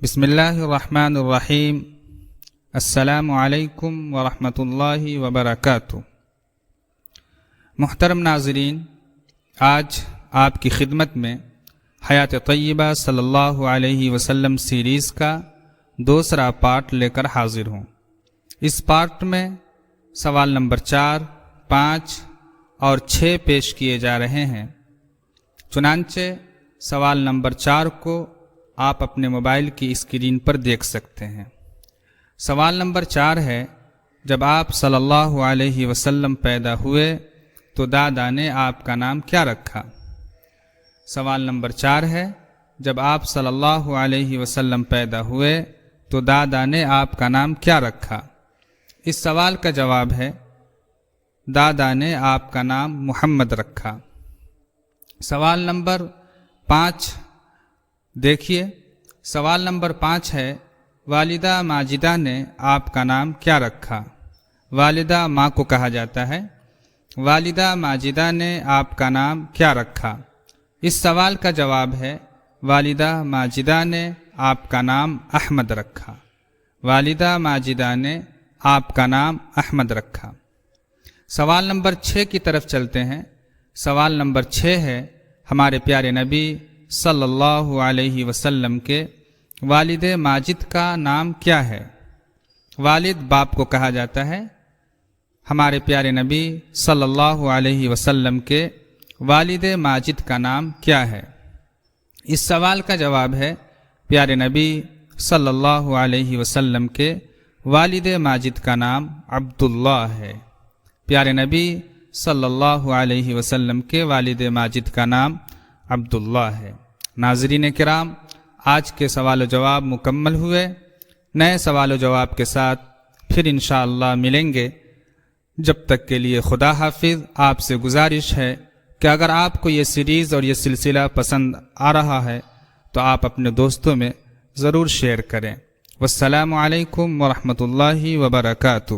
بسم اللہ الرحمن الرحیم۔ السلام علیکم ورحمۃ اللہ وبرکاتہ۔ محترم ناظرین، آج آپ کی خدمت میں حیات طیبہ صلی اللہ علیہ وسلم سیریز کا دوسرا پارٹ لے کر حاضر ہوں۔ اس پارٹ میں سوال نمبر 4، 5 اور 6 پیش کیے جا رہے ہیں۔ چنانچہ سوال نمبر 4 کو آپ اپنے موبائل کی اسکرین پر دیکھ سکتے ہیں۔ سوال نمبر 4 ہے، جب آپ صلی اللہ علیہ وسلم پیدا ہوئے تو دادا نے آپ کا نام کیا رکھا؟ سوال نمبر 4 ہے، جب آپ صلی اللہ علیہ وسلم پیدا ہوئے تو دادا نے آپ کا نام کیا رکھا؟ اس سوال کا جواب ہے، دادا نے آپ کا نام محمد رکھا۔ سوال نمبر 5 دیکھیے، سوال نمبر 5 ہے، والدہ ماجدہ نے آپ کا نام کیا رکھا؟ والدہ ماں کو کہا جاتا ہے۔ والدہ ماجدہ نے آپ کا نام کیا رکھا؟ اس سوال کا جواب ہے، والدہ ماجدہ نے آپ کا نام احمد رکھا۔ والدہ ماجدہ نے آپ کا نام احمد رکھا۔ سوال نمبر 6 کی طرف چلتے ہیں۔ سوال نمبر 6 ہے، ہمارے پیارے نبی صلی اللہ علیہ وسلم کے والد ماجد کا نام کیا ہے؟ والد باپ کو کہا جاتا ہے۔ ہمارے پیارے نبی صلی اللہ علیہ وسلم کے والد ماجد کا نام کیا ہے؟ اس سوال کا جواب ہے، پیارے نبی صلی اللہ علیہ وسلم کے والد ماجد کا نام عبداللہ ہے۔ پیارے نبی صلی اللہ علیہ وسلم کے والد ماجد کا نام عبداللہ ہے۔ ناظرین کرام، آج کے سوال و جواب مکمل ہوئے۔ نئے سوال و جواب کے ساتھ پھر انشاءاللہ ملیں گے۔ جب تک کے لیے خدا حافظ۔ آپ سے گزارش ہے کہ اگر آپ کو یہ سیریز اور یہ سلسلہ پسند آ رہا ہے تو آپ اپنے دوستوں میں ضرور شیئر کریں۔ والسلام علیکم ورحمۃ اللہ وبرکاتہ۔